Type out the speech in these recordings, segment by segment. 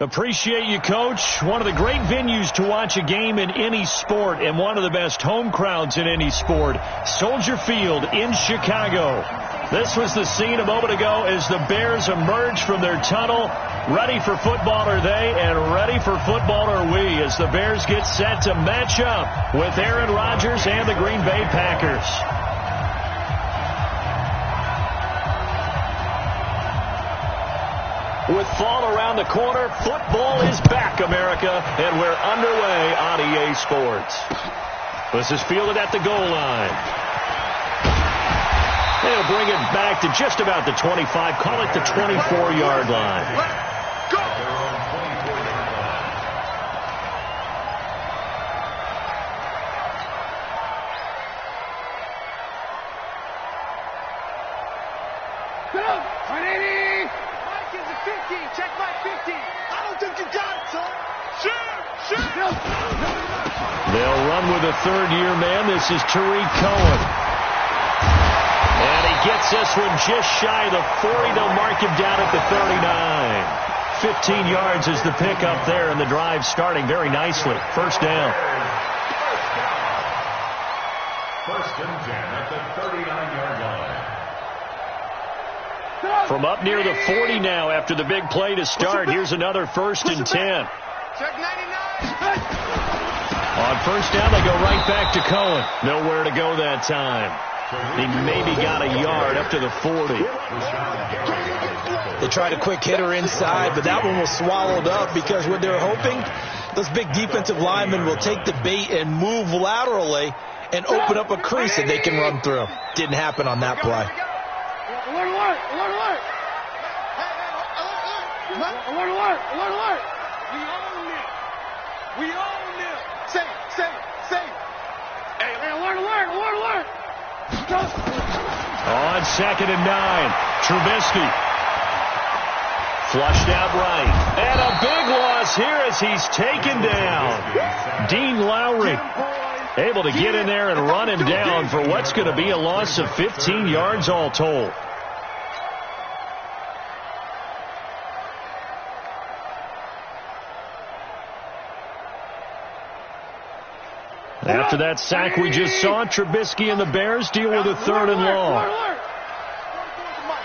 Appreciate you, Coach. One of the great venues to watch a game in any sport and one of the best home crowds in any sport. Soldier Field in Chicago. This was the scene a moment ago as the Bears emerged from their tunnel. Ready for football are they, and ready for football are we as the Bears get set to match up with Aaron Rodgers and the Green Bay Packers. With fall around the corner, football is back, America, and we're underway on EA Sports. This is fielded at the goal line. They'll bring it back to just about the 25, call it the 24-yard line. Go! Check my 50. I don't think you got it, son. Shoot! They'll run with a third-year man. This is Tariq Cohen. And he gets this one just shy of the 40. They'll mark him down at the 39. 15 yards is the pickup there, and the drive starting very nicely. First down. First and 10 at the 39-yard line. From up near the 40 now after the big play to start. Here's another first and 10. Check 99. On first down, they go right back to Cohen. Nowhere to go that time. He maybe got a yard up to the 40. They tried a quick hitter inside, but that one was swallowed up because what they're hoping, those big defensive linemen will take the bait and move laterally and open up a crease that they can run through. Didn't happen on that play. Alert! We own them! Say! Hey, alert! On second and 9, Trubisky. Flushed out right. And a big loss here as he's taken down. Dean Lowry able to get in there and run him down for what's going to be a loss of 15 yards all told. After that sack we just saw, Trubisky and the Bears deal with a third and long.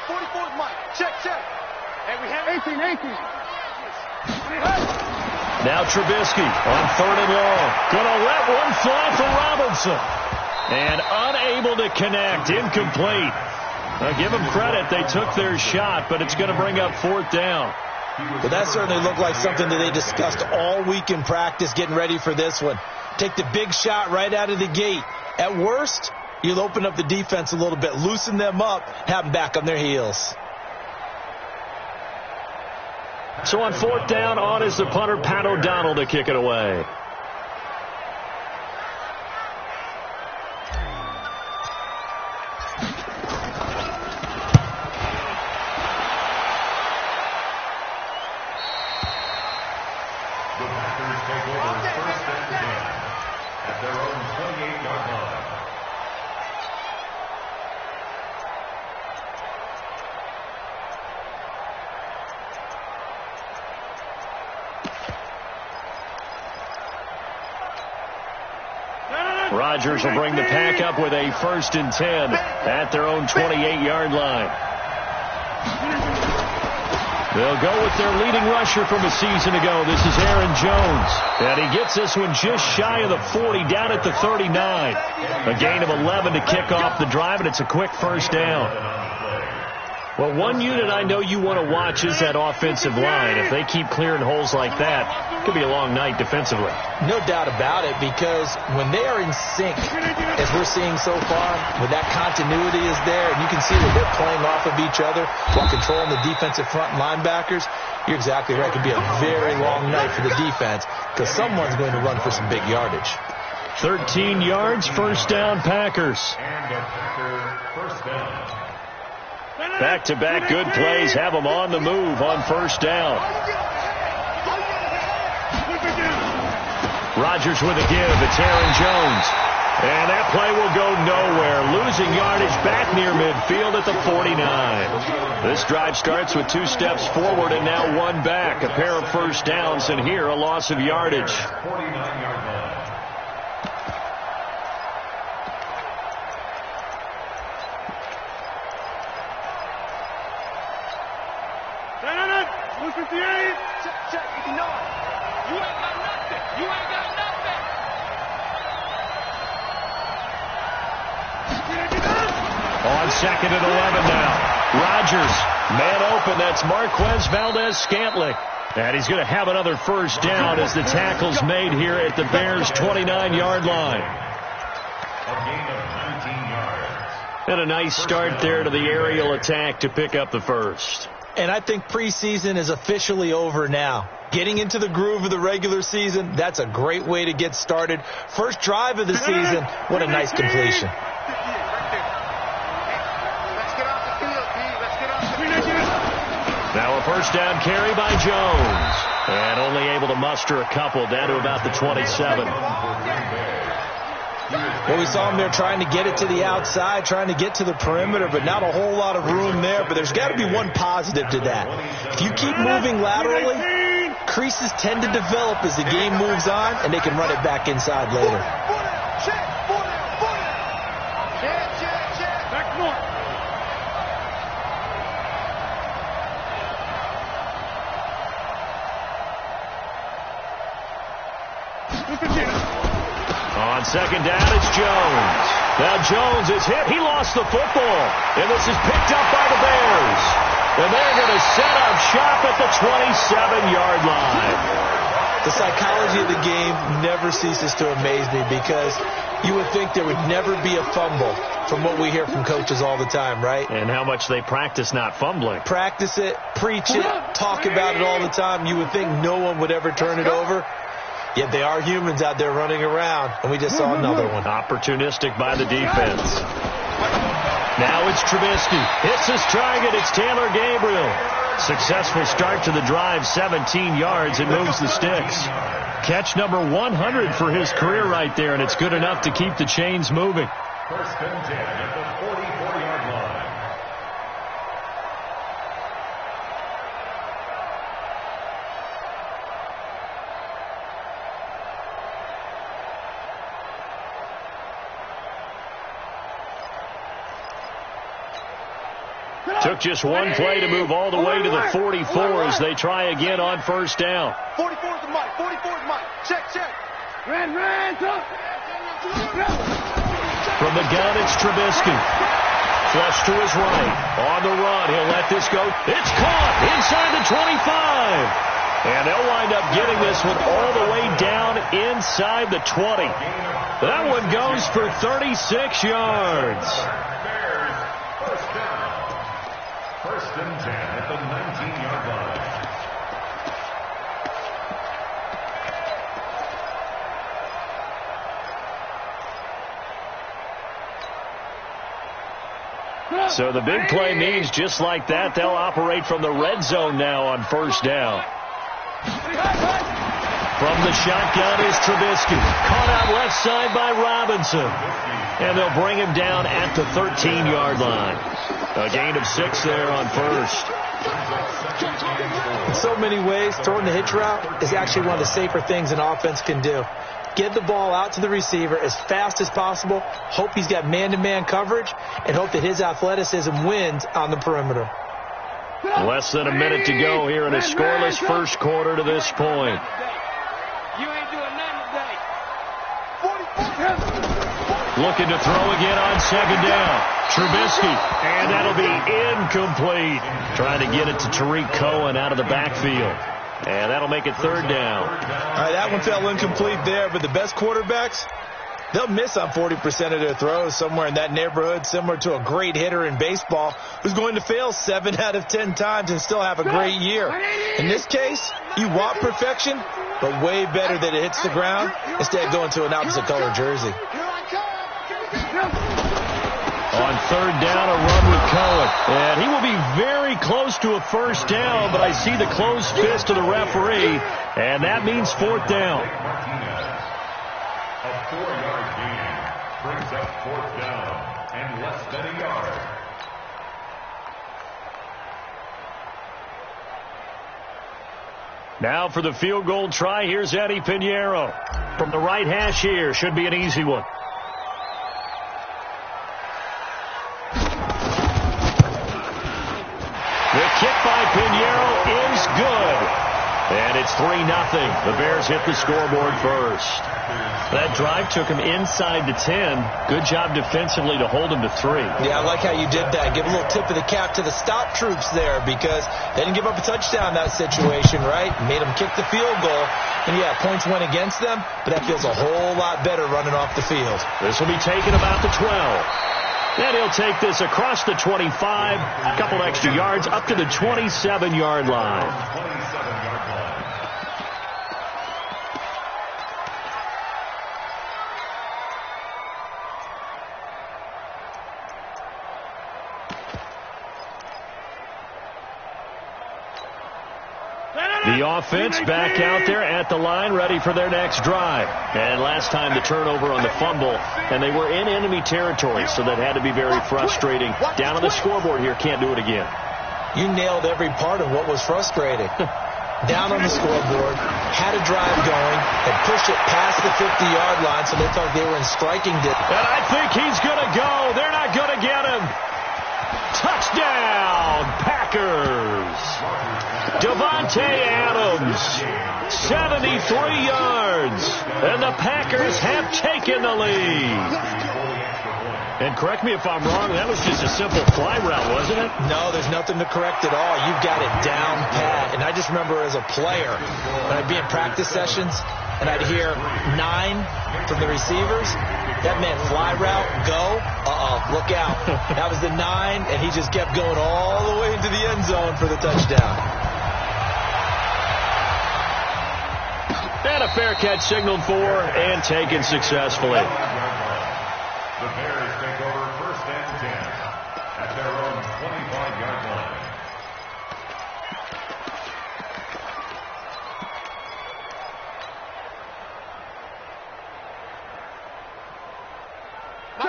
44's Mike. Check. Hey, we have 18. Now Trubisky on third and long. Gonna let one fly for Robinson. And unable to connect. Incomplete. Now give them credit. They took their shot, but it's going to bring up fourth down. Well, that certainly looked like something that they discussed all week in practice getting ready for this one. Take the big shot right out of the gate. At worst, you'll open up the defense a little bit, loosen them up, have them back on their heels. So on fourth down, on is the punter, Pat O'Donnell, to kick it away. Rodgers will bring the pack up with a first and 10 at their own 28-yard line. They'll go with their leading rusher from a season ago. This is Aaron Jones. And he gets this one just shy of the 40, down at the 39. A gain of 11 to kick off the drive, and it's a quick first down. Well, one unit I know you want to watch is that offensive line. If they keep clearing holes like that, it could be a long night defensively. No doubt about it, because when they are in sync, as we're seeing so far, when that continuity is there, and you can see that they're playing off of each other while controlling the defensive front linebackers, you're exactly right. It could be a very long night for the defense because someone's going to run for some big yardage. 13 yards, first down, Packers. And a Packer first down. Back-to-back good plays have them on the move on first down. Rodgers with a give. It's Aaron Jones. And that play will go nowhere, losing yardage back near midfield at the 49. This drive starts with 2 steps forward and now 1 back. A pair of first downs, and here a loss of yardage. 49-yard line. Check. You know it. You ain't got nothing. You ain't got nothing. On 2nd and 11 now. Rodgers, man open. That's Marquez Valdez-Scantling. And he's going to have another first down as the tackle's made here at the Bears' 29-yard line. A gain of 19 yards. And a nice start there to the aerial attack to pick up the first. And I think preseason is officially over now. Getting into the groove of the regular season, that's a great way to get started. First drive of the season, what a nice completion. Now a first down carry by Jones. And only able to muster a couple down to about the 27. Well, we saw him there trying to get it to the outside, trying to get to the perimeter, but not a whole lot of room there. But there's got to be one positive to that. If you keep moving laterally, creases tend to develop as the game moves on, and they can run it back inside later. Back north. On second down, it's Jones. Now Jones is hit. He lost the football. And this is picked up by the Bears. And they're going to set up shop at the 27-yard line. The psychology of the game never ceases to amaze me because you would think there would never be a fumble from what we hear from coaches all the time, right? And how much they practice not fumbling. Practice it, preach it, talk about it all the time. You would think no one would ever turn it over. Yet they are humans out there running around, and we just saw another one. Opportunistic by the defense. Now it's Trubisky. Hits his target. It's Taylor Gabriel. Successful start to the drive, 17 yards, and moves the sticks. Catch number 100 for his career right there, and it's good enough to keep the chains moving. First and 10 at the 44-yard line. Took just one play to move all the way to the 44 as they try again on first down. 44 is the mic. 44 is the mic. Check. Ran, talk. From the gun, it's Trubisky. Flush to his right. On the run, he'll let this go. It's caught inside the 25. And they'll wind up getting this one all the way down inside the 20. That one goes for 36 yards. First down. First and 10 at the 19-yard line. So the big play means just like that, they'll operate from the red zone now on first down. From the shotgun is Trubisky. Caught out left side by Robinson. And they'll bring him down at the 13-yard line. A gain of 6 there on first. In so many ways, throwing the hitch route is actually one of the safer things an offense can do. Get the ball out to the receiver as fast as possible, hope he's got man-to-man coverage, and hope that his athleticism wins on the perimeter. Less than a minute to go here in a scoreless first quarter to this point. You ain't doing nothing today. 44. Looking to throw again on second down. Trubisky, and that'll be incomplete. Trying to get it to Tariq Cohen out of the backfield. And that'll make it third down. All right, that one fell incomplete there, but the best quarterbacks, they'll miss on 40% of their throws, somewhere in that neighborhood, similar to a great hitter in baseball who's going to fail 7 out of 10 times and still have a great year. In this case, you want perfection, but way better that it hits the ground instead of going to an opposite color jersey. On third down, a run with Cohen. And he will be very close to a first down, but I see the closed fist of the referee, and that means fourth down. A 4-yard gain. Brings up 4th down and less than a yard. Now for the field goal try, here's Eddie Pinheiro. From the right hash here, should be an easy one. The kick by Pinheiro is good. And it's 3-0. The Bears hit the scoreboard first. That drive took him inside the 10. Good job defensively to hold him to 3. Yeah, I like how you did that. Give a little tip of the cap to the stop troops there because they didn't give up a touchdown in that situation, right? Made them kick the field goal. And, yeah, points went against them, but that feels a whole lot better running off the field. This will be taken about the 12. Then he'll take this across the 25, a couple extra yards up to the 27-yard line. The offense back out there at the line, ready for their next drive. And last time the turnover on the fumble, and they were in enemy territory, so that had to be very frustrating. Down on the scoreboard here, can't do it again. You nailed every part of what was frustrating. Down on the scoreboard, had a drive going, and pushed it past the 50-yard line, so they thought they were in striking distance. And I think he's going to go. They're not going to get him. Touchdown, Packers. Davante Adams, 73 yards, and the Packers have taken the lead. And correct me if I'm wrong, that was just a simple fly route, wasn't it? No, there's nothing to correct at all. You've got it down pat. And I just remember as a player, when I'd be in practice sessions, and I'd hear 9 from the receivers, that meant fly route, go, look out. That was the 9, and he just kept going all the way into the end zone for the touchdown. And a fair catch signaled for and taken successfully. The Bears take over 1st and 10 at their own 25-yard line.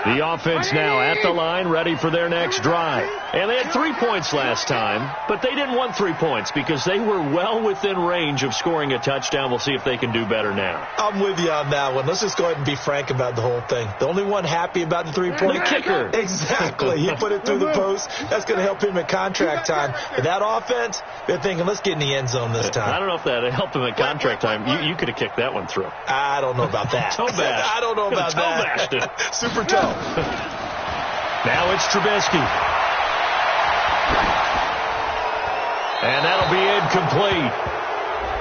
The offense now at the line, ready for their next drive. And they had 3 points last time, but they didn't want 3 points because they were well within range of scoring a touchdown. We'll see if they can do better now. I'm with you on that one. Let's just go ahead and be frank about the whole thing. The only one happy about the 3-point the kicker. Exactly. He put it through the post. That's going to help him at contract time. But that offense, they're thinking, let's get in the end zone this time. I don't know if that helped him at contract time. You could have kicked that one through. I don't know about that. Toe bash. I don't know about that. Toe bashed it. Super toe. Now it's Trubisky. And that'll be incomplete.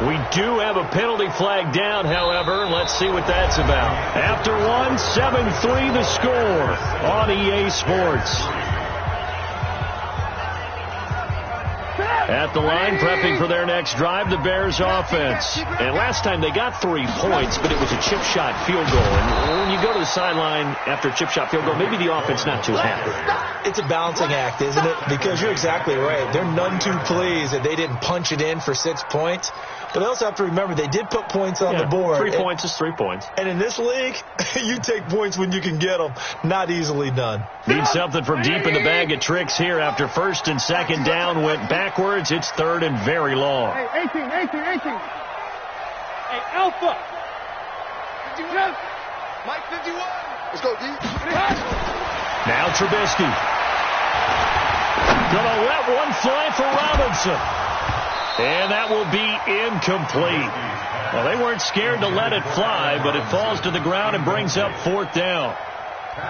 We do have a penalty flag down, however. Let's see what that's about. After one, 7-3 the score on EA Sports. At the line, prepping for their next drive, the Bears offense. And last time they got 3 points, but it was a chip shot field goal. And when you go to the sideline after a chip shot field goal, maybe the offense not too happy. It's a balancing act, isn't it? Because you're exactly right. They're none too pleased that they didn't punch it in for 6 points. But they also have to remember they did put points on the board. 3 points is 3 points. And in this league, you take points when you can get them. Not easily done. Need something from deep in the bag of tricks here after 1st and 2nd down went backwards. It's 3rd and very long. Hey, 18. Hey, Alpha. 51. Mike 51. Let's go, D. Now Trubisky. Gonna let one fly for Robinson. And that will be incomplete. Well, they weren't scared to let it fly, but it falls to the ground and brings up 4th down.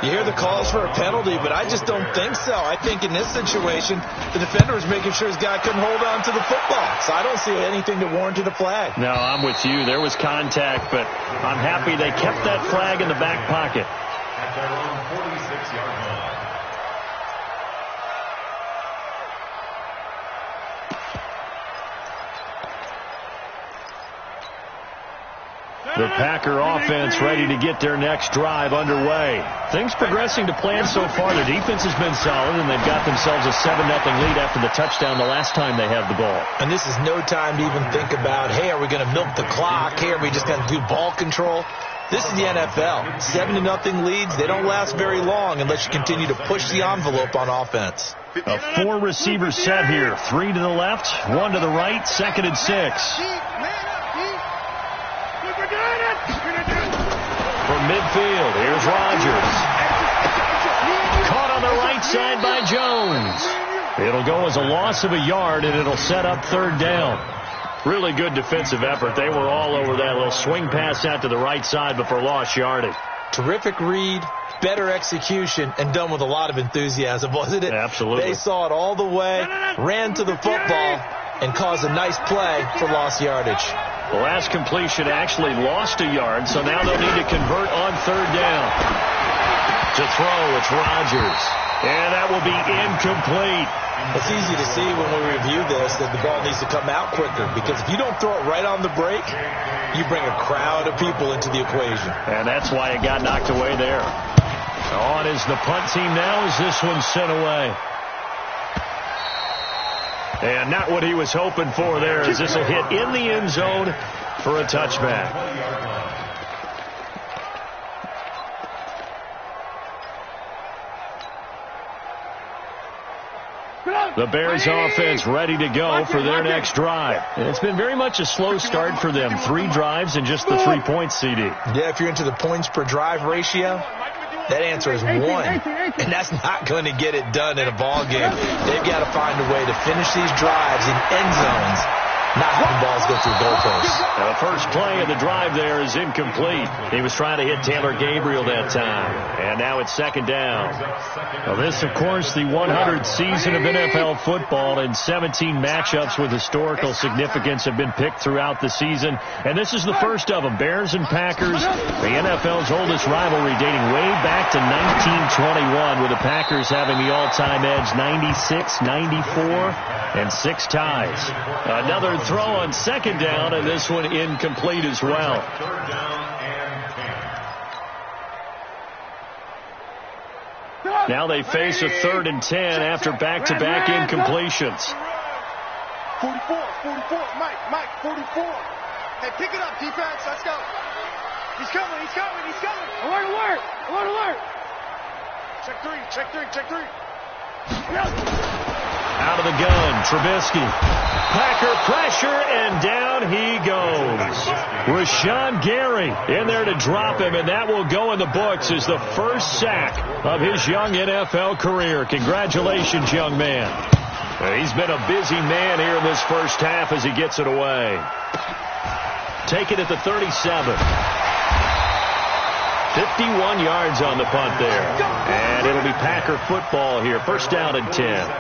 You hear the calls for a penalty, but I just don't think so. I think in this situation, the defender was making sure his guy couldn't hold on to the football. So I don't see anything to warrant a flag. No, I'm with you. There was contact, but I'm happy they kept that flag in the back pocket. At their own 46-yard line. The Packer offense ready to get their next drive underway. Things progressing to plan so far. Their defense has been solid, and they've got themselves a 7-0 lead after the touchdown the last time they had the ball. And this is no time to even think about, hey, are we going to milk the clock? Hey, are we just going to do ball control? This is the NFL. 7-0 leads, they don't last very long unless you continue to push the envelope on offense. A 4-receiver set here. 3 to the left, 1 to the right, 2nd and 6. From midfield, here's Rodgers. Caught on the right side by Jones. It'll go as a loss of a yard, and it'll set up 3rd down. Really good defensive effort. They were all over that little swing pass out to the right side before lost yardage. Terrific read, better execution, and done with a lot of enthusiasm, wasn't it? Absolutely. They saw it all the way, ran to the football, and caused a nice play for lost yardage. The last completion actually lost a yard, so now they'll need to convert on 3rd down. To throw, it's Rodgers. And that will be incomplete. It's easy to see when we review this that the ball needs to come out quicker, because if you don't throw it right on the break, you bring a crowd of people into the equation. And that's why it got knocked away there. On is the punt team now as this one's sent away. And not what he was hoping for there, as this will hit in the end zone for a touchback. The Bears offense ready to go for their next drive. And it's been very much a slow start for them. 3 drives and just the 3 points, CD. Yeah, if you're into the points per drive ratio, that answer is 1. And that's not going to get it done in a ball game. They've got to find a way to finish these drives in end zones, not having balls go through goalposts. Now, the first play of the drive there is incomplete. He was trying to hit Taylor Gabriel that time. And now it's 2nd down. Well, this, of course, the 100th season of NFL football, and 17 matchups with historical significance have been picked throughout the season. And this is the first of them, Bears and Packers, the NFL's oldest rivalry dating way back to 1921, with the Packers having the all-time edge 96, 94, and 6 ties. Another throw on 2nd down, and this one incomplete as well. 3rd down and 10. Now they face a 3rd and 10 after back-to-back incompletions. 44, Mike, 44. Hey, pick it up, defense, let's go. He's coming. Alert. Check three. Out of the gun, Trubisky. Packer pressure, and down he goes. Rashawn Gary in there to drop him, and that will go in the books as the first sack of his young NFL career. Congratulations, young man. He's been a busy man here in this first half as he gets it away. Take it at the 37. 51 yards on the punt there. And it'll be Packer football here. 1st down and 10.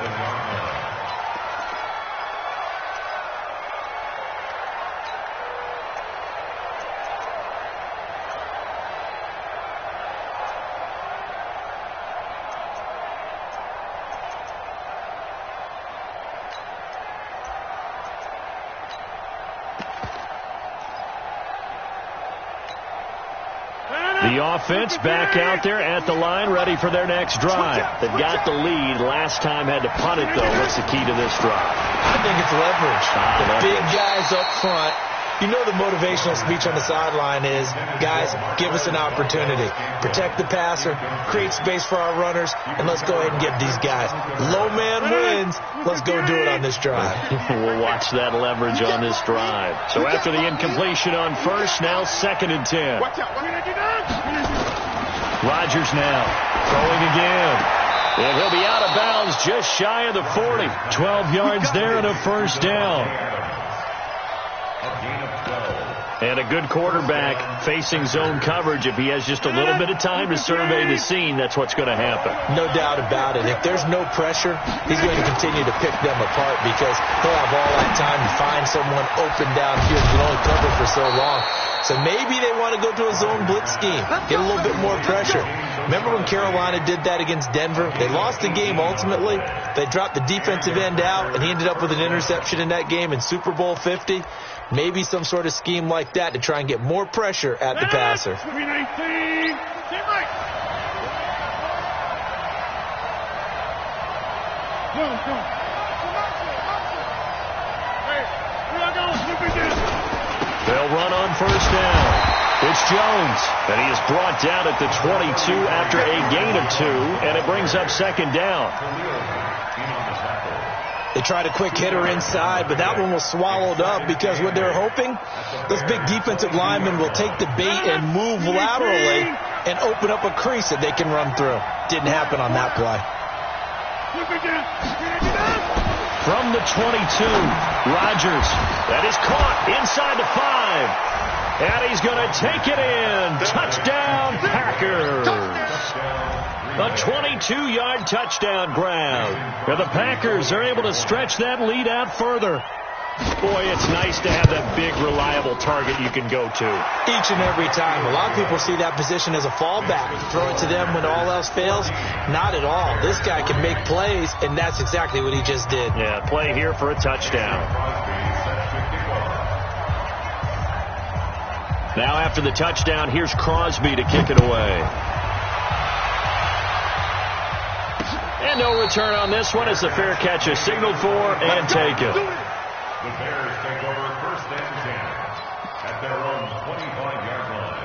The offense back out there at the line, ready for their next drive. They've got the lead. Last time had to punt it, though. What's the key to this drive? I think it's leverage. The big guys up front. You know the motivational speech on the sideline is, guys, give us an opportunity. Protect the passer, create space for our runners, and let's go ahead and get these guys. Low man wins. Let's go do it on this drive. We'll watch that leverage on this drive. So after the incompletion on 1st, now 2nd and 10. Rodgers now throwing again. And he'll be out of bounds just shy of the 40. 12 yards there and a 1st down. And a good quarterback facing zone coverage. If he has just a little bit of time to survey the scene, that's what's going to happen. No doubt about it. If there's no pressure, he's going to continue to pick them apart because he'll have all that time to find someone open downfield. You can only cover for so long. So maybe they want to go to a zone blitz scheme, get a little bit more pressure. Remember when Carolina did that against Denver? They lost the game ultimately. They dropped the defensive end out, and he ended up with an interception in that game in Super Bowl 50. Maybe some sort of scheme like that to try and get more pressure at the passer. They'll run on 1st down. It's Jones, and he is brought down at the 22 after a gain of 2, and it brings up second down. They tried a quick hitter inside, but that one was swallowed up because what they're hoping, this big defensive lineman will take the bait and move laterally and open up a crease that they can run through. Didn't happen on that play. From the 22, Rodgers. That is caught inside the 5. And he's going to take it in. Touchdown, Packers. A 22-yard touchdown grab. And the Packers are able to stretch that lead out further. Boy, it's nice to have that big, reliable target you can go to. Each and every time. A lot of people see that position as a fallback. Throw it to them when all else fails. Not at all. This guy can make plays, and that's exactly what he just did. Yeah, play here for a touchdown. Now after the touchdown, here's Crosby to kick it away. And no return on this one as the fair catch is signaled for and taken. The Bears take over first and 10 at their own 25-yard line.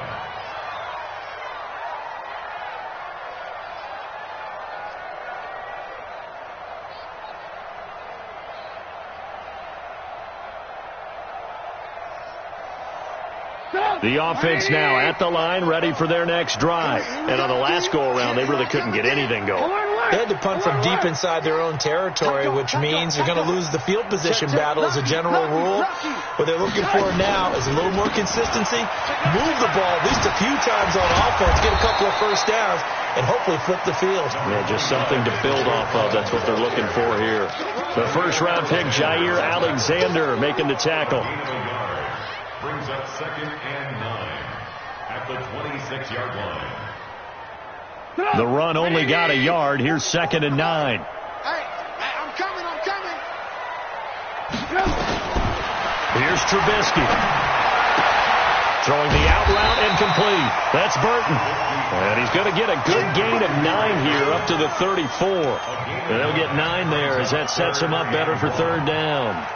The offense now at the line, ready for their next drive. And on the last go-around, they really couldn't get anything going. They had to punt from deep inside their own territory, which means they're going to lose the field position battle as a general rule. What they're looking for now is a little more consistency, move the ball at least a few times on offense, get a couple of first downs, and hopefully flip the field. Yeah, just something to build off of. That's what they're looking for here. The first-round pick, Jair Alexander, making the tackle. Brings up second and 9 at the 26-yard line. The run only got a yard. Here's second and 9. Hey, I'm coming. Here's Trubisky. Throwing the out route incomplete. That's Burton. And he's going to get a good gain of 9 here up to the 34. And they'll get 9 there as that sets him up better for third down.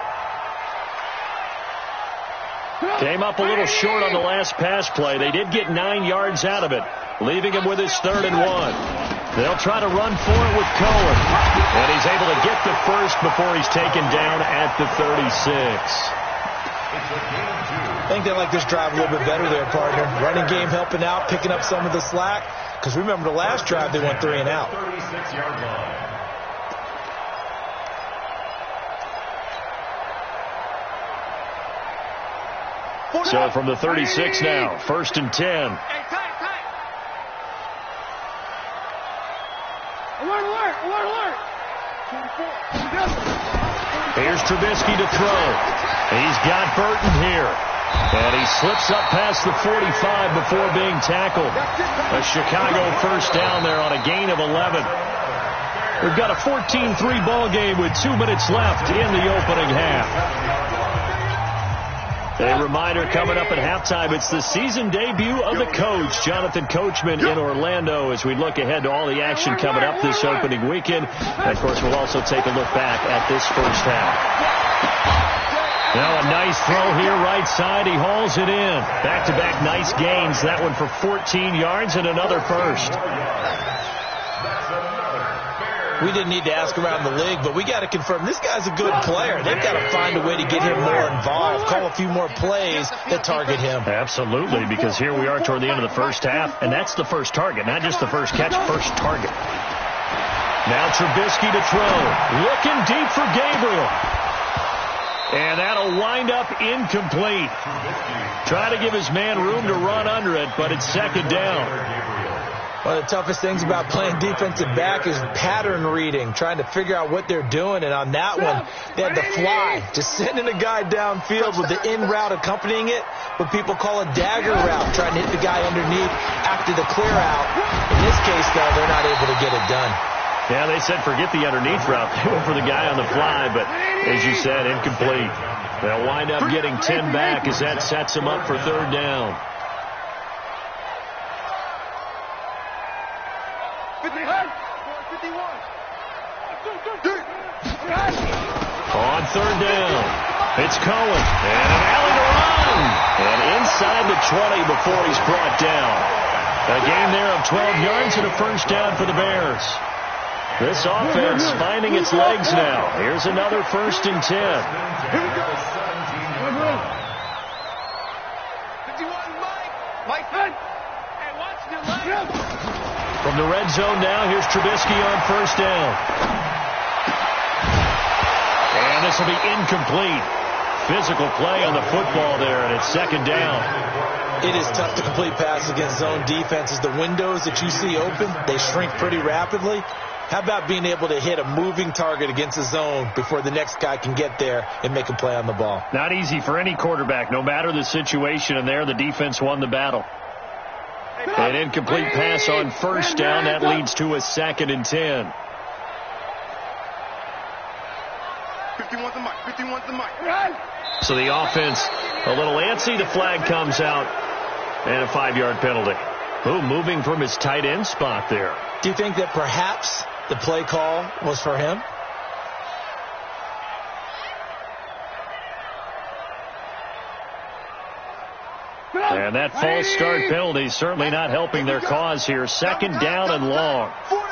Came up a little short on the last pass play. They did get 9 yards out of it, leaving him with his third and 1. They'll try to run for it with Cohen. And he's able to get the first before he's taken down at the 36. I think they like this drive a little bit better there, partner. Running game helping out, picking up some of the slack. Because remember, the last drive they went 3 and out. 36-yard line. So from the 36 now, first and 10. Alert. Here's Trubisky to throw. He's got Burton here. And he slips up past the 45 before being tackled. A Chicago first down there on a gain of 11. We've got a 14-3 ball game with 2 minutes left in the opening half. A reminder coming up at halftime, it's the season debut of the coach, Jonathan Coachman, in Orlando, as we look ahead to all the action coming up this opening weekend. And, of course, we'll also take a look back at this first half. Now a nice throw here, right side. He hauls it in. Back-to-back nice gains. That one for 14 yards and another first. We didn't need to ask around the league, but we got to confirm this guy's a good player. They've got to find a way to get him more involved, call a few more plays that target him. Absolutely, because here we are toward the end of the first half, and that's the first target, not just the first catch, first target. Now Trubisky to throw. Looking deep for Gabriel. And that'll wind up incomplete. Try to give his man room to run under it, but it's second down. One of the toughest things about playing defensive back is pattern reading, trying to figure out what they're doing. And on that one, they had the fly, just sending a guy downfield with the in route accompanying it, what people call a dagger route, trying to hit the guy underneath after the clear out. In this case, though, they're not able to get it done. Yeah, they said forget the underneath route. They went for the guy on the fly, but as you said, incomplete. They'll wind up getting 10 back as that sets them up for third down. 51. On third down, it's Cohen. And an alley to run. And inside the 20 before he's brought down. A gain there of 12 yards and a first down for the Bears. This offense finding its legs now. Here's another 1st and 10. Here we go. 51, Mike. Hey, watch your leg. From the red zone now, here's Trubisky on 1st down. And this will be incomplete. Physical play on the football there, and it's 2nd down. It is tough to complete passes against zone defenses. The windows that you see open, they shrink pretty rapidly. How about being able to hit a moving target against a zone before the next guy can get there and make a play on the ball? Not easy for any quarterback, no matter the situation, and there the defense won the battle. An incomplete pass on 1st down. That leads to a 2nd and 10. 51 to Mike. 51 to Mike. So the offense a little antsy. The flag comes out and a 5-yard penalty. Ooh, moving from his tight end spot there. Do you think that perhaps the play call was for him? And that false start penalty certainly not helping their cause here. 2nd down and long. 4 down.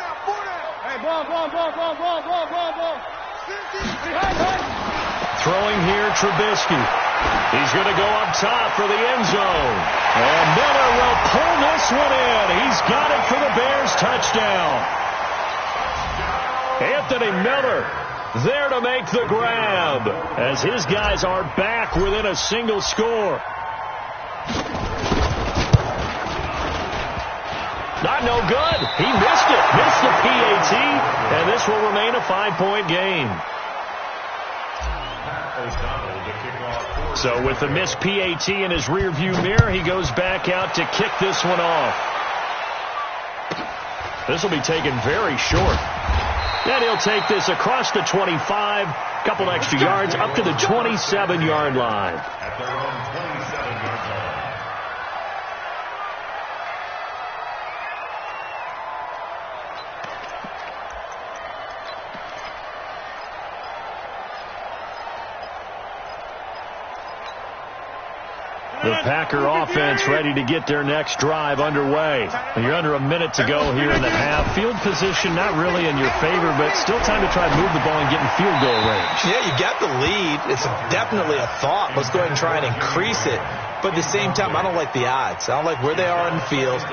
Hey, ball. Throwing here, Trubisky. He's going to go up top for the end zone. And Miller will pull this one in. He's got it for the Bears touchdown. Anthony Miller there to make the grab as his guys are back within a single score. Not no good. He missed it. Missed the PAT. And this will remain a 5-point game. So with the missed PAT in his rearview mirror, he goes back out to kick this one off. This will be taken very short. And he'll take this across the 25, couple extra yards, up to the 27-yard line. At their own 27-yard line. The Packer offense ready to get their next drive underway. You're under a minute to go here in the half. Field position not really in your favor, but still time to try to move the ball and get in field goal range. Yeah, you got the lead. It's definitely a thought. Let's go ahead and try and increase it. But at the same time, I don't like the odds. I don't like where they are in the field.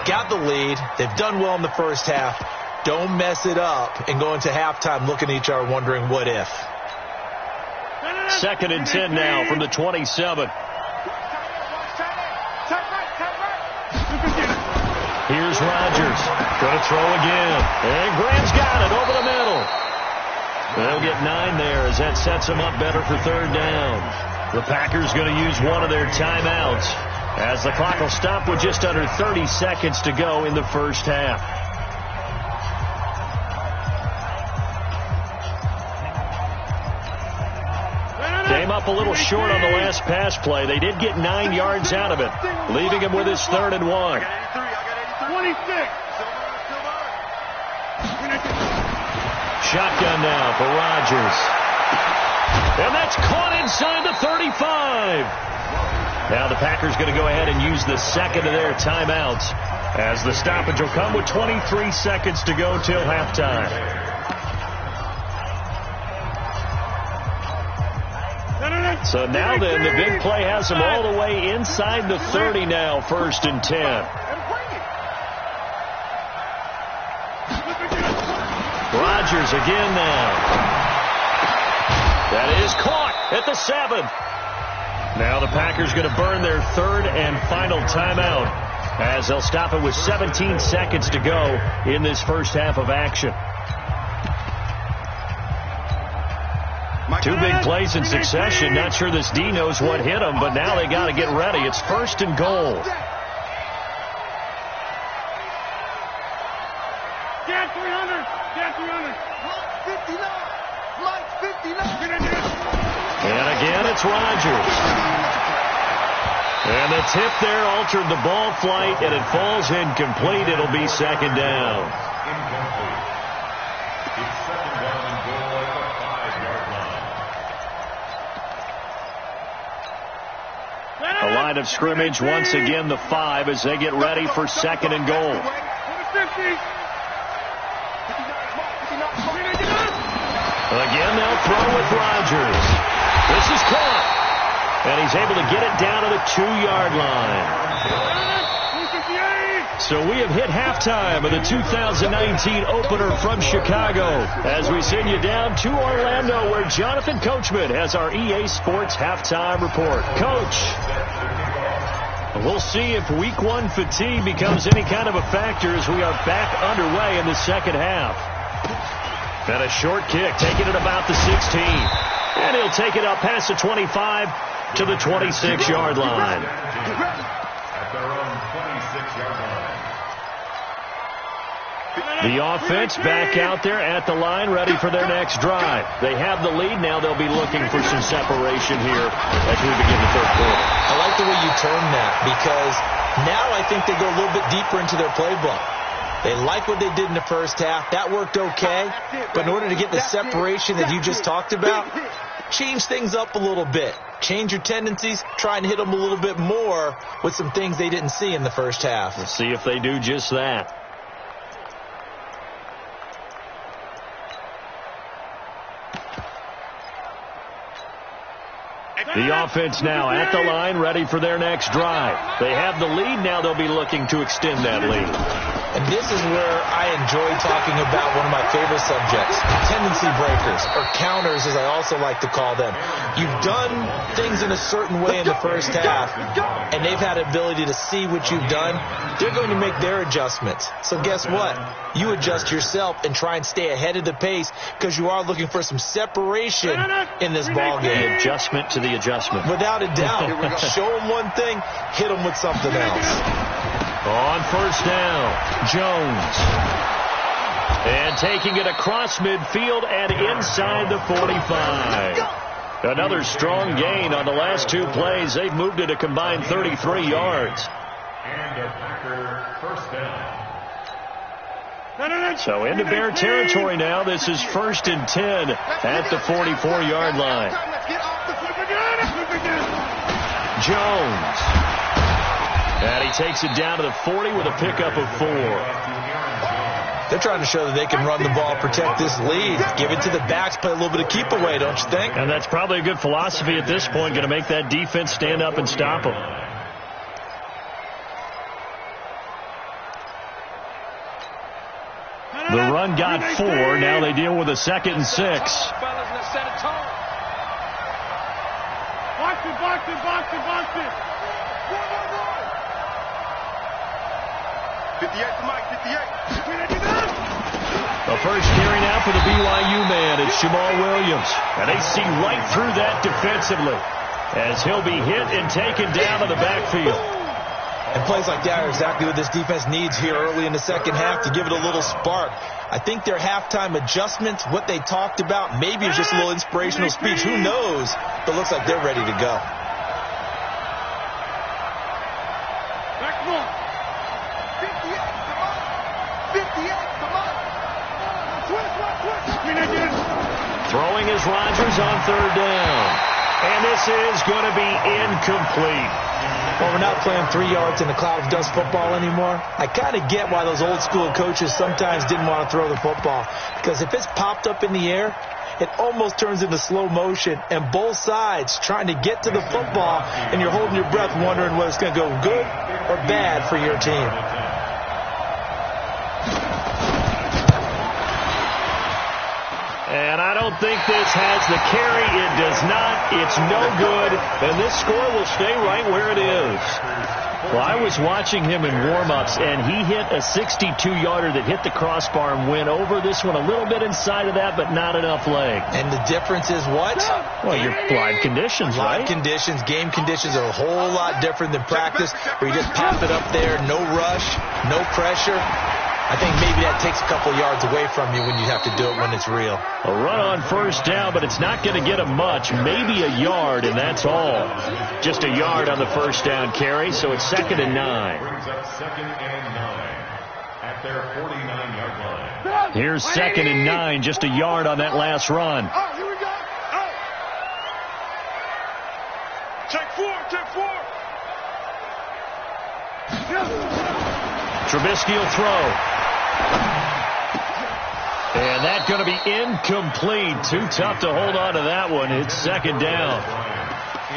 Got the lead. They've done well in the first half. Don't mess it up and go into halftime looking at each other wondering what if. 2nd and 10 now from the 27. Here's Rodgers. Going to throw again. And Graham's got it over the middle. They'll get 9 there as that sets them up better for 3rd down. The Packers going to use one of their timeouts as the clock will stop with just under 30 seconds to go in the first half. Came up a little short on the last pass play. They did get 9 yards out of it, leaving him with his 3rd and 1. 26. Shotgun now for Rodgers. And that's caught inside the 35. Now the Packers going to go ahead and use the 2nd of their timeouts as the stoppage will come with 23 seconds to go till halftime. So now then, the big play has them all the way inside the 30 now, 1st and 10. Rodgers again now. That is caught at the 7. Now the Packers going to burn their 3rd and final timeout as they'll stop it with 17 seconds to go in this first half of action. 2 big plays in succession. Not sure this D knows what hit them, but now they got to get ready. It's 1st and goal. Get 300. Get 300. 59. Mike, 59. And again, it's Rodgers. And the tip there altered the ball flight, and it falls incomplete. It'll be 2nd down. Incomplete. It's 2nd down and goal at the 5-yard line. line of scrimmage. Once again, the 5 as they get ready for second and goal. Again, they'll throw with Rodgers. This is caught. And he's able to get it down to the 2-yard line. So we have hit halftime of the 2019 opener from Chicago as we send you down to Orlando where Jonathan Coachman has our EA Sports halftime report. Coach, we'll see if week 1 fatigue becomes any kind of a factor as we are back underway in the second half. And a short kick, taking it about the 16. And he'll take it up past the 25 to the 26-yard line. At their own 26-yard line. The offense back out there at the line, ready for their next drive. They have the lead. Now they'll be looking for some separation here as we begin the third quarter. I like the way you term that because now I think they go a little bit deeper into their playbook. They like what they did in the first half. That worked okay. But in order to get the separation that you just talked about, change things up a little bit. Change your tendencies. Try and hit them a little bit more with some things they didn't see in the first half. We'll see if they do just that. The offense now at the line, ready for their next drive. They have the lead. Now they'll be looking to extend that lead. And this is where I enjoy talking about one of my favorite subjects, tendency breakers, or counters as I also like to call them. You've done things in a certain way in the first half, and they've had the ability to see what you've done. They're going to make their adjustments. So guess what? You adjust yourself and try and stay ahead of the pace because you are looking for some separation in this ball game. The adjustment to the adjustment. Without a doubt. Show them one thing, hit them with something else. On first down, Jones. And taking it across midfield and inside the 45. Another strong gain on the last 2 plays. They've moved it a combined 33 yards. And a Packer first down. So into Bear territory now. This is 1st and 10 at the 44-yard line. Jones. And he takes it down to the 40 with a pickup of 4. They're trying to show that they can run the ball, protect this lead. Give it to the backs, play a little bit of keep away, don't you think? And that's probably a good philosophy at this point, going to make that defense stand up and stop them. The run got 4. Now they deal with a 2nd and 6. Box it. 58 to Mike, 58. The first carry now for the BYU man. It's Jamal Williams. And they see right through that defensively as he'll be hit and taken down to the backfield. And plays like that are exactly what this defense needs here early in the second half to give it a little spark. I think their halftime adjustments, what they talked about, maybe it's just a little inspirational speech. Who knows? But it looks like they're ready to go. Throwing is Rodgers on 3rd down. And this is going to be incomplete. Well, we're not playing 3 yards in a cloud of dust football anymore. I kind of get why those old school coaches sometimes didn't want to throw the football. Because if it's popped up in the air, it almost turns into slow motion. And both sides trying to get to the football, and you're holding your breath wondering whether it's going to go good or bad for your team. And I don't think this has the carry. It does not. It's no good. And this score will stay right where it is. Well, I was watching him in warm-ups, and he hit a 62-yarder that hit the crossbar and went over. This one a little bit inside of that, but not enough leg. And the difference is what? Well, your live conditions, right? Live conditions, game conditions are a whole lot different than practice, where you just pop it up there, no rush, no pressure. I think maybe that takes a couple yards away from you when you have to do it when it's real. A run on first down, but it's not going to get him much. Maybe a yard, and that's all. Just a yard on the first down carry, so it's 2nd and 9. Brings up 2nd and 9 at their 49-yard line. Here's 2nd and 9, just a yard on that last run. Oh, here we go. Oh. Check 4, check 4. Trubisky will throw. And that's going to be incomplete. Too tough to hold on to that one. It's second down.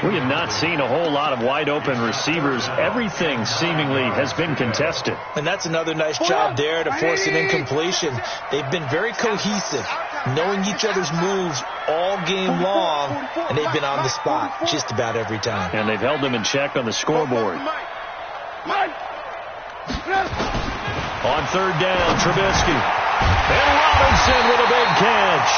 We have not seen a whole lot of wide-open receivers. Everything seemingly has been contested. And that's another nice job there to force an incompletion. They've been very cohesive, knowing each other's moves all game long, and they've been on the spot just about every time. And they've held them in check on the scoreboard. On third down, Trubisky. And Robinson with a big catch.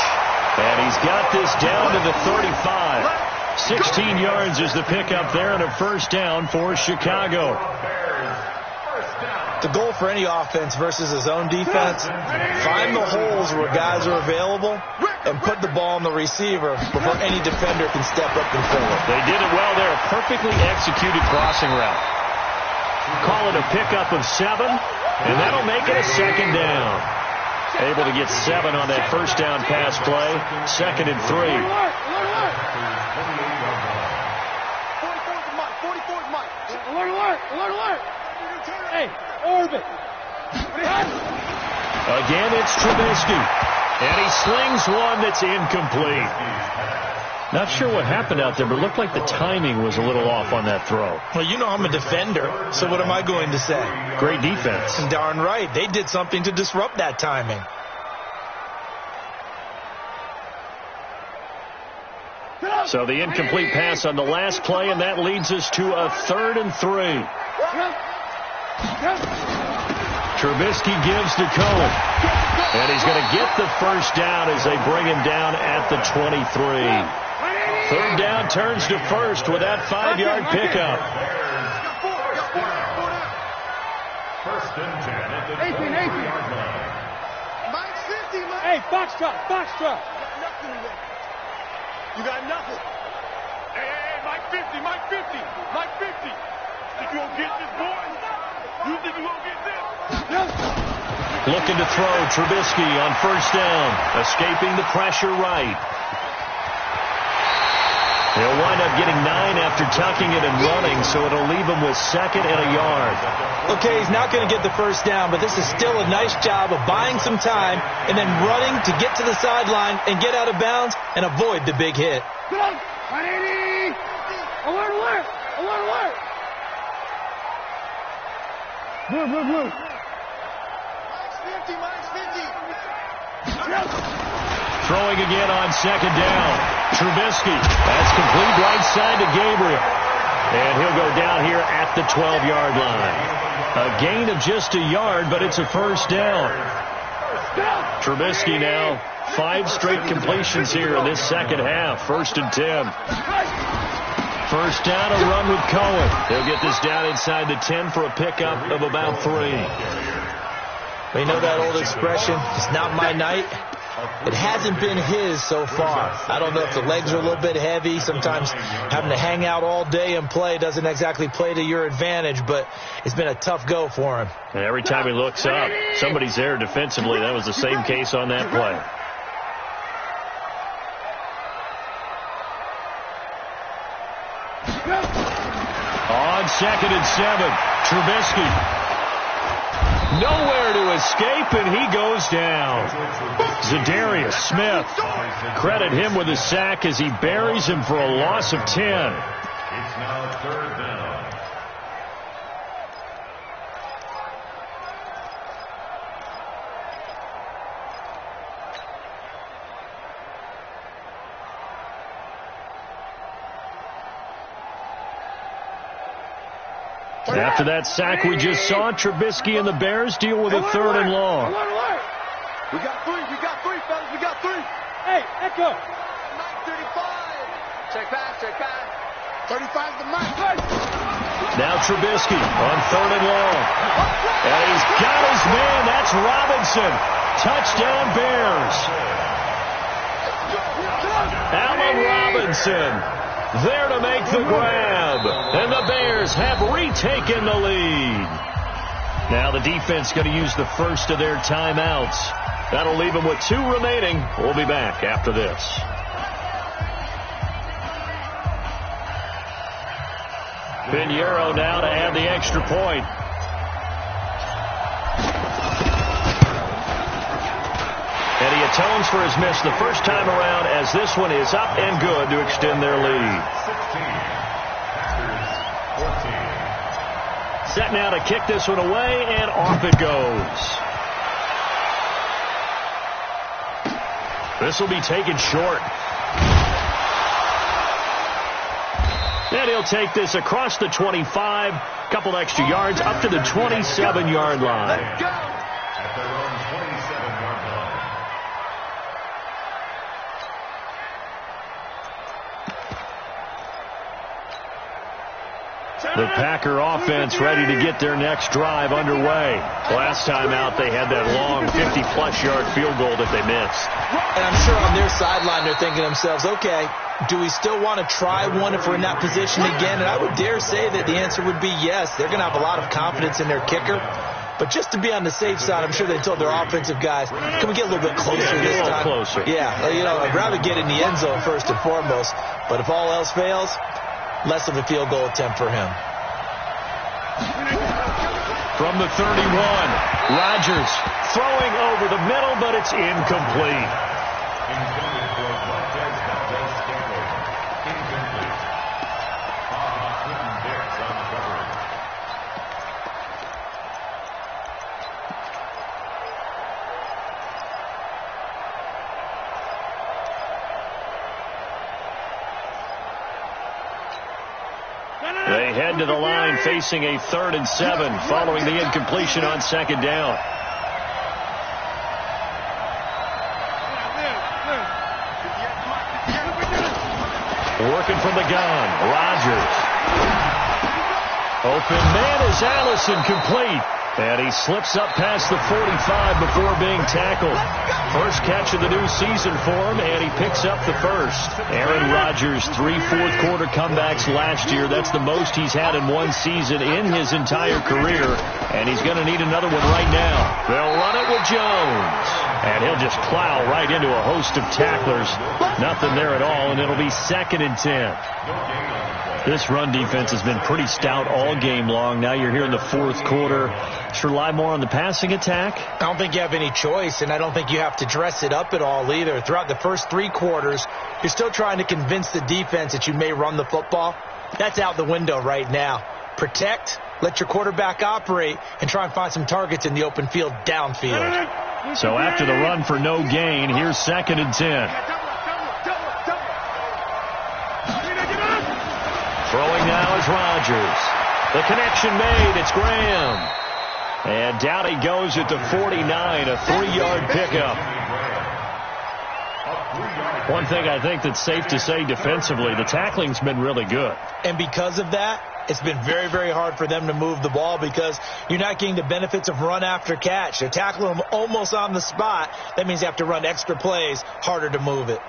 And he's got this down to the 35. 16 yards is the pickup there, and a first down for Chicago. The goal for any offense versus his own defense, find the holes where guys are available and put the ball on the receiver before any defender can step up and fill it. They did it well there. A perfectly executed crossing route. Call it a pickup of 7, and that'll make it a second down. Able to get 7 on that first down pass play. 2nd and 3. Hey, orbit. Again, it's Trubisky. And he slings one that's incomplete. Not sure what happened out there, but it looked like the timing was a little off on that throw. Well, you know I'm a defender, so what am I going to say? Great defense. Darn right. They did something to disrupt that timing. So the incomplete pass on the last play, and that leads us to a 3rd and 3. Trubisky gives to Cohen. And he's going to get the first down as they bring him down at the 23. 3rd down turns to 1st with that 5-yard pickup. 1st and 10 at the 20-yard line. Hey, Foxtrot. You got nothing. Hey, Mike 50. Think you gonna get this, boy? You think you gonna get this? Looking to throw, Trubisky on first down. Escaping the pressure right. He'll wind up getting 9 after tucking it and running, so it'll leave him with 2nd and a yard. Okay, he's not going to get the first down, but this is still a nice job of buying some time and then running to get to the sideline and get out of bounds and avoid the big hit. Alert! Blue. Mine's 50. Throwing again on 2nd down. Trubisky. That's complete right side to Gabriel. And he'll go down here at the 12-yard line. A gain of just a yard, but it's a first down. Trubisky now 5 straight completions here in this second half. 1st and 10. First down, a run with Cohen. He'll get this down inside the 10 for a pickup of about 3. You know that old expression, it's not my night. It hasn't been his so far. I don't know if the legs are a little bit heavy. Sometimes having to hang out all day and play doesn't exactly play to your advantage, but it's been a tough go for him. And every time he looks up, somebody's there defensively. That was the same case on that play. On 2nd and 7, Trubisky. Nowhere to escape, and he goes down. Zadarius Smith. Credit him with a sack as he buries him for a loss of 10. It's now 3rd down. After that sack we just saw, Trubisky and the Bears deal with a 3rd and long. We got 3, fellas, we got 3. Hey, Echo. Mike 35. Check pass. 35's the Mike. Now Trubisky on 3rd and long. And he's got his man. That's Robinson. Touchdown Bears. Allen Robinson there to make the grab. And the Bears have retaken the lead. Now the defense going to use the first of their timeouts. That'll leave them with 2 remaining. We'll be back after this. Pinheiro now to add the extra point. atones for his miss the first time around, as this one is up and good to extend their lead. 16, set now to kick this one away, and off it goes. This will be taken short. And he'll take this across the 25, couple extra yards, up to the 27-yard line. At their own 27-yard line. The Packer offense ready to get their next drive underway. Last time out, they had that long 50-plus yard field goal that they missed. And I'm sure on their sideline, they're thinking to themselves, okay, do we still want to try one if we're in that position again? And I would dare say that the answer would be yes. They're going to have a lot of confidence in their kicker. But just to be on the safe side, I'm sure they told their offensive guys, can we get a little bit closer this time? A little closer. Yeah, I'd rather get in the end zone first and foremost. But if all else fails, less of a field goal attempt for him. From the 31, Rodgers throwing over the middle, but it's incomplete. Intended for Valdez Scantling. Incomplete. Quentin Dix on the coverage. They head to the line facing a 3rd and 7 following the incompletion on 2nd down. Working from the gun, Rodgers. Open man is Allison, complete. And he slips up past the 45 before being tackled. First catch of the new season for him, and he picks up the first. Aaron Rodgers, 3 fourth-quarter comebacks last year. That's the most he's had in one season in his entire career, and he's going to need another one right now. They'll run it with Jones, and he'll just plow right into a host of tacklers. Nothing there at all, and it'll be 2nd and 10. This run defense has been pretty stout all game long. Now you're here in the 4th quarter. Should rely more on the passing attack? I don't think you have any choice, and I don't think you have to dress it up at all either. Throughout the first 3 quarters, you're still trying to convince the defense that you may run the football. That's out the window right now. Protect, let your quarterback operate, and try and find some targets in the open field downfield. So after the run for no gain, here's 2nd and 10. Throwing now is Rodgers. The connection made. It's Graham. And down he goes at the 49, a 3-yard pickup. One thing I think that's safe to say defensively, the tackling's been really good. And because of that, it's been very, very hard for them to move the ball because you're not getting the benefits of run after catch. They're tackling them almost on the spot. That means you have to run extra plays, harder to move it.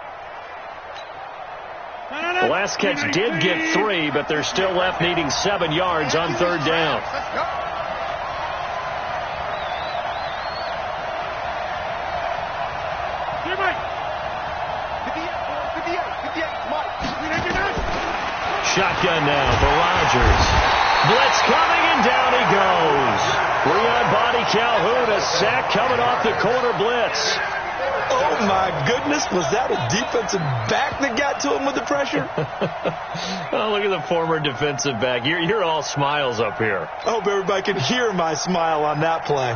The last catch did get 3, but they're still left needing 7 yards on 3rd down. Shotgun now for Rodgers. Blitz coming, and down he goes. Leon Body Calhoun, a sack coming off the corner blitz. Oh, my goodness. Was that a defensive back that got to him with the pressure? Oh, look at the former defensive back. You're all smiles up here. I hope everybody can hear my smile on that play.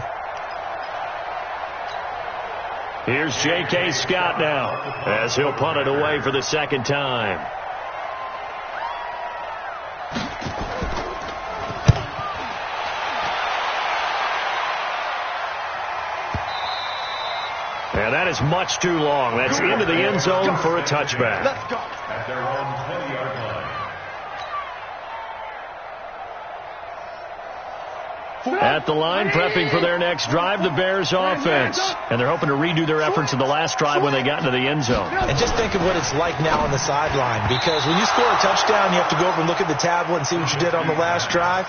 Here's J.K. Scott now as he'll punt it away for the 2nd time. And that is much too long. That's into the end zone for a touchback. Let's go. At their own 20-yard line. At the line, prepping for their next drive, the Bears offense. And they're hoping to redo their efforts in the last drive when they got into the end zone. And just think of what it's like now on the sideline, because when you score a touchdown, you have to go over and look at the tablet and see what you did on the last drive.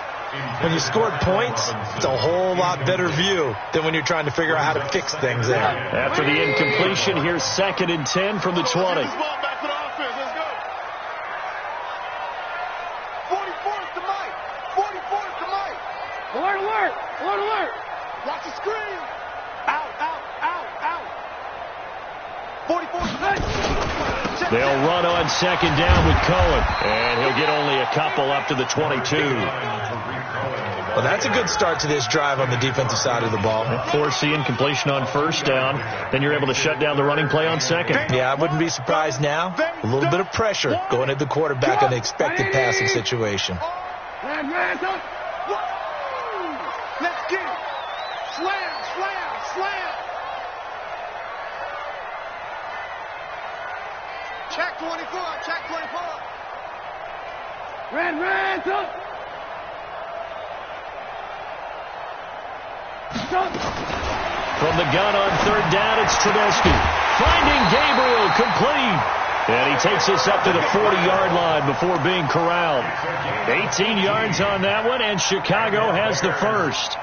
When you scored points, it's a whole lot better view than when you're trying to figure out how to fix things there. After the incompletion, here's 2nd and 10 from the 20. 44 is to Mike. 44 is to Mike. Alert, alert. Alert, alert. Watch the screen. Out, out, out, out. They'll run on second down with Cohen, and he'll get only a couple up to the 22. Well, that's a good start to this drive on the defensive side of the ball. Forcing completion on first down. Then you're able to shut down the running play on second. Yeah, I wouldn't be surprised now. A little bit of pressure going at the quarterback on the expected passing situation. Let's get it. Slam, slam, slam. Check 24, check 24. Ransom. From the gun on third down, it's Trubisky. Finding Gabriel, complete. And he takes us up to the 40-yard line before being corralled. 18 yards on that one, and Chicago has the first.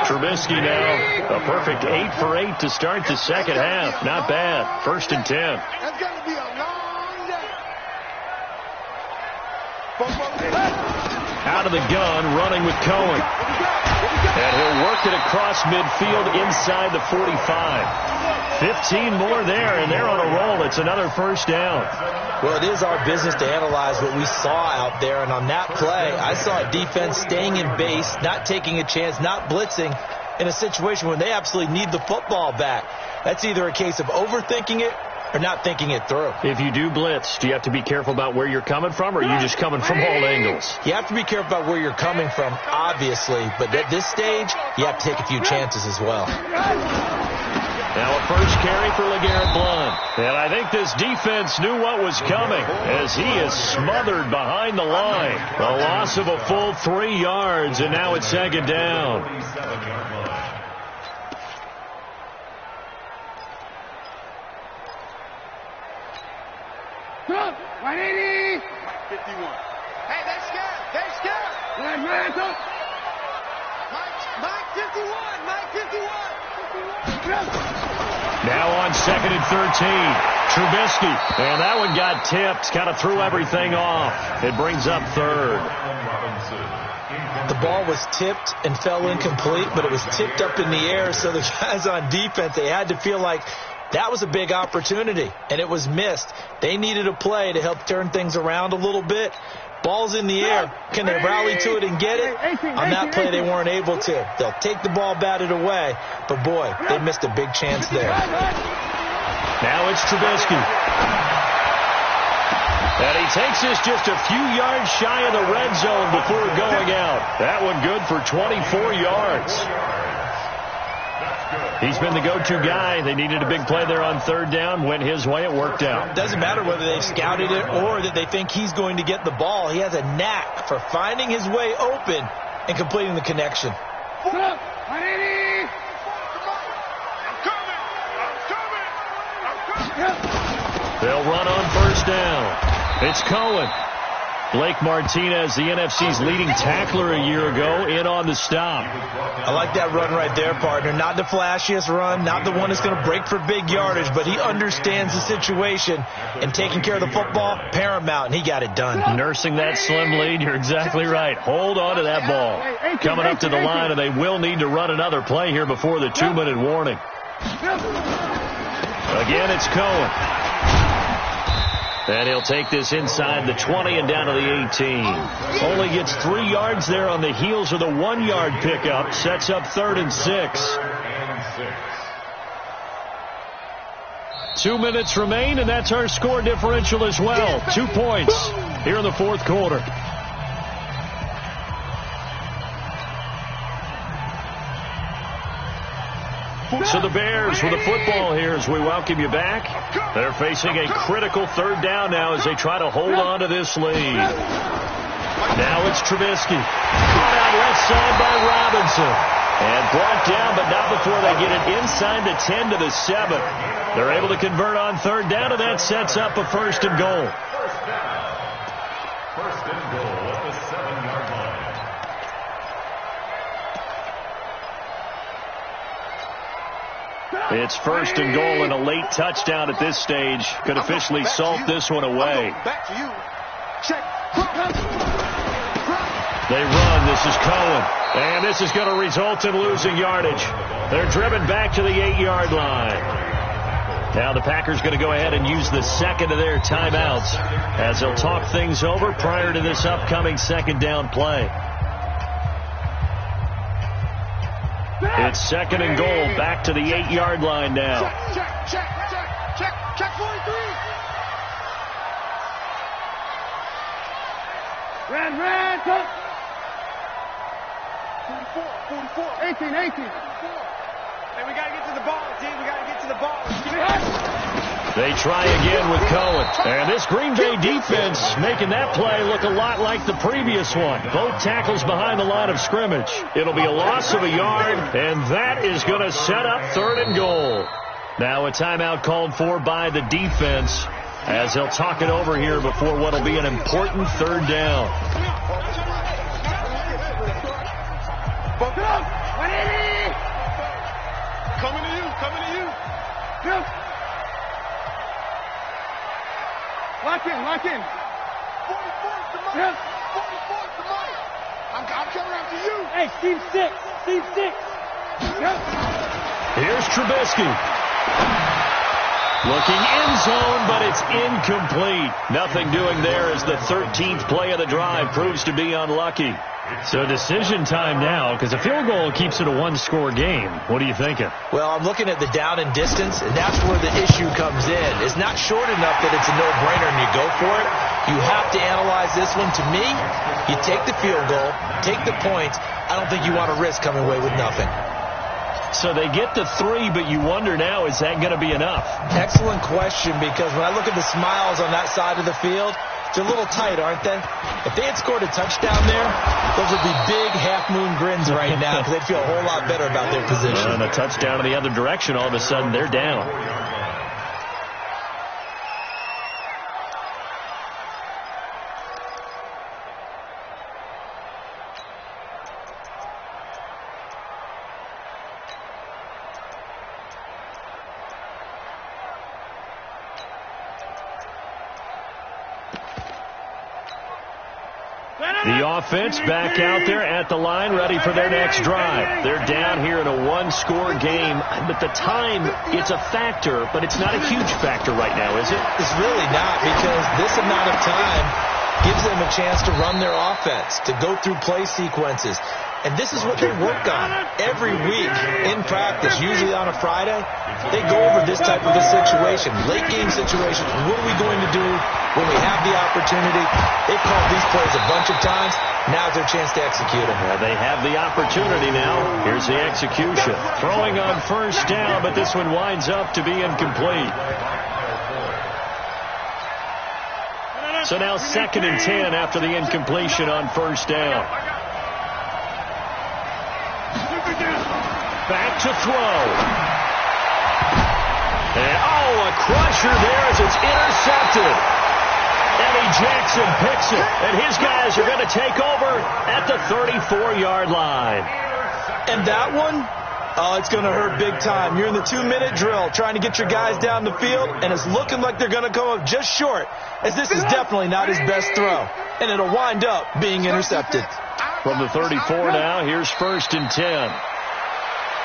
Trubisky now, a perfect 8 for 8 to start the second half. Not bad. 1st and 10. That's going to be a long day. Out of the gun, running with Cohen. And he'll work it across midfield inside the 45. 15 more there, and they're on a roll. It's another first down. Well, it is our business to analyze what we saw out there, and on that play, I saw a defense staying in base, not taking a chance, not blitzing in a situation when they absolutely need the football back. That's either a case of overthinking it or not thinking it through. If you do blitz, do you have to be careful about where you're coming from, or are you just coming from all angles? You have to be careful about where you're coming from, obviously, but at this stage, you have to take a few chances as well. Now a first carry for LeGarrette Blount. And I think this defense knew what was coming as he is smothered behind the line. A loss of a full 3 yards, and now it's second down. 180. 51. Hey, they're scared. They're scared. Mike 51. Mike 51. Now on 2nd and 13. Trubisky. And that one got tipped. Kind of threw everything off. It brings up 3rd. The ball was tipped and fell incomplete, but it was tipped up in the air, so the guys on defense, they had to feel like that was a big opportunity, and it was missed. They needed a play to help turn things around a little bit. Ball's in the air. Can they rally to it and get it? On that play, they weren't able to. They'll take the ball batted away, but boy, they missed a big chance there. Now it's Trubisky. And he takes us just a few yards shy of the red zone before going out. That one good for 24 yards. He's been the go-to guy. They needed a big play there on 3rd down. Went his way. It worked out. Doesn't matter whether they've scouted it or that they think he's going to get the ball. He has a knack for finding his way open and completing the connection. 180. They'll run on 1st down. It's Cohen. Blake Martinez, the NFC's leading tackler a year ago, in on the stop. I like that run right there, partner. Not the flashiest run, not the one that's going to break for big yardage, but he understands the situation, and taking care of the football, paramount, and he got it done. Nursing that slim lead, you're exactly right. Hold on to that ball. Coming up to the line, and they will need to run another play here before the 2-minute warning. Again, it's Cohen. And he'll take this inside the 20 and down to the 18. Only gets 3 yards there on the heels of the 1-yard pickup. Sets up 3rd and 6. 2 minutes remain, and that's our score differential as well. 2 points here in the 4th quarter. So the Bears with the football here as we welcome you back. They're facing a critical 3rd down now as they try to hold on to this lead. Now it's Trubisky. Caught out left side by Robinson. And brought down, but not before they get it inside the 10 to the 7. They're able to convert on 3rd down, and that sets up a 1st and goal. First and goal at the 7-yard line. It's 1st and goal, and a late touchdown at this stage could officially salt this one away. Back to you. Check. They run. This is Cohen. And this is going to result in losing yardage. They're driven back to the 8-yard line. Now the Packers going to go ahead and use the second of their timeouts as they'll talk things over prior to this upcoming second down play. It's second and goal, back to the 8-yard line now. Check 43. Ran, touch. 44. 18. Hey, we got to get to the ball, team. We got to get to the ball. They try again with Cohen. And this Green Bay defense making that play look a lot like the previous one. Both tackles behind the line of scrimmage. It'll be a loss of a yard, and that is going to set up third and goal. Now a timeout called for by the defense as they'll talk it over here before what will be an important third down. Coming to you. Lock in. 44 to Mike. Yeah. 44 to Mike. I'm coming after you. Hey, Steve 6. Yeah. Here's Trubisky. Looking end zone, but it's incomplete. Nothing doing there as the 13th play of the drive proves to be unlucky. So decision time now, because a field goal keeps it a one-score game. What are you thinking? Well, I'm looking at the down and distance, and that's where the issue comes in. It's not short enough that it's a no-brainer and you go for it. You have to analyze this one. To me, you take the field goal, take the points. I don't think you want to risk coming away with nothing. So they get the 3, but you wonder now, is that going to be enough? Excellent question, because when I look at the smiles on that side of the field, they're a little tight, aren't they? If they had scored a touchdown there, those would be big half-moon grins right now because they'd feel a whole lot better about their position. And a touchdown in the other direction, all of a sudden they're down. The offense back out there at the line, ready for their next drive. They're down here in a one-score game. But the time, it's a factor, but it's not a huge factor right now, is it? It's really not, because this amount of time gives them a chance to run their offense, to go through play sequences. And this is what they work on every week in practice, usually on a Friday. They go over this type of a situation, late-game situation. What are we going to do when we have the opportunity? They've called these plays a bunch of times. Now's their chance to execute them. Well, they have the opportunity now. Here's the execution. Throwing on first down, but this one winds up to be incomplete. So now 2nd and 10 after the incompletion on first down. Back to throw. And, a crusher there as it's intercepted. Eddie Jackson picks it, and his guys are going to take over at the 34-yard line. And that one, it's going to hurt big time. You're in the 2-minute drill trying to get your guys down the field, and it's looking like they're going to come up just short, as this is definitely not his best throw, and it'll wind up being intercepted. From the 34 now, here's 1st and 10.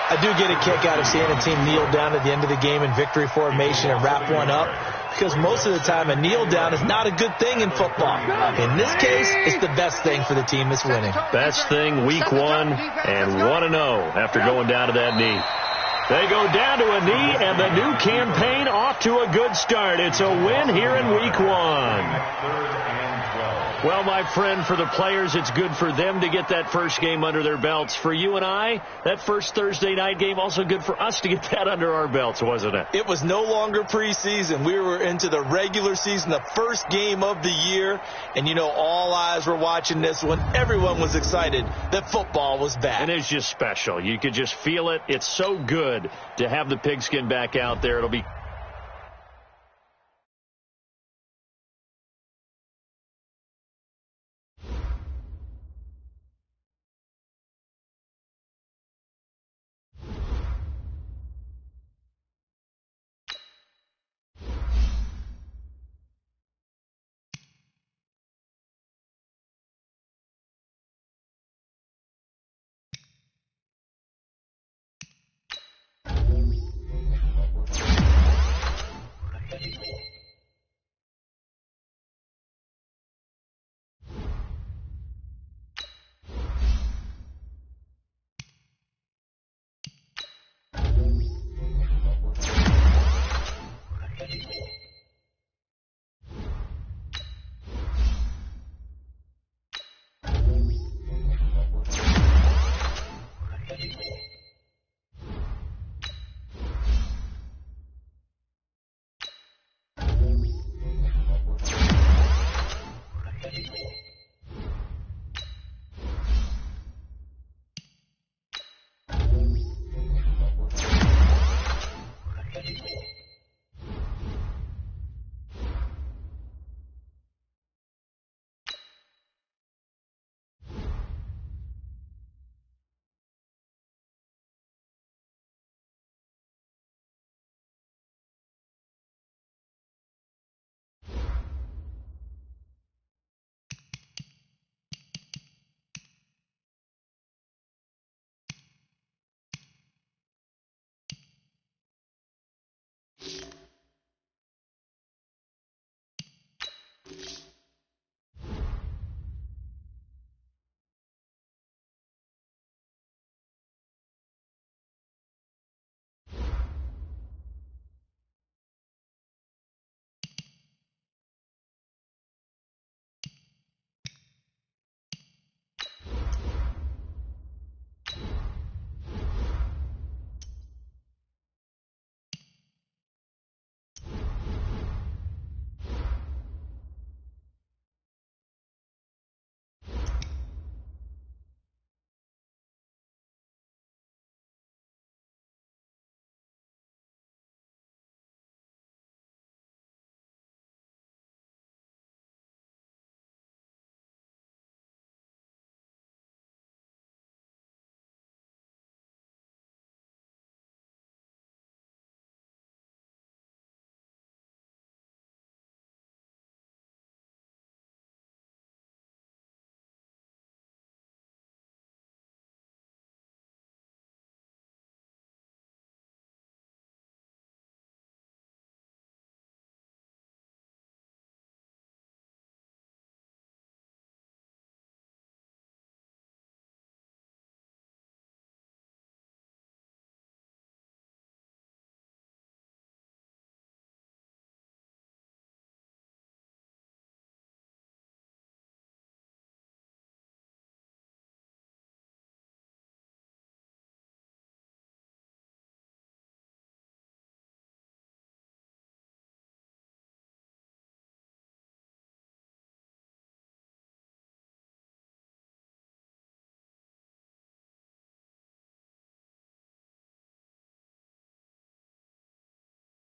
I do get a kick out of seeing a team kneel down at the end of the game in victory formation and wrap one up, because most of the time a kneel down is not a good thing in football. In this case, it's the best thing for the team that's winning. Best thing week 1 and 1-0 after going down to that knee. They go down to a knee, and the new campaign off to a good start. It's a win here in week 1. Well, my friend, for the players, it's good for them to get that first game under their belts. For you and I, that first Thursday night game, also good for us to get that under our belts, wasn't it? It was no longer preseason. We were into the regular season, the first game of the year. And, all eyes were watching this one. Everyone was excited that football was back. And it's just special. You could just feel it. It's so good to have the pigskin back out there. It'll be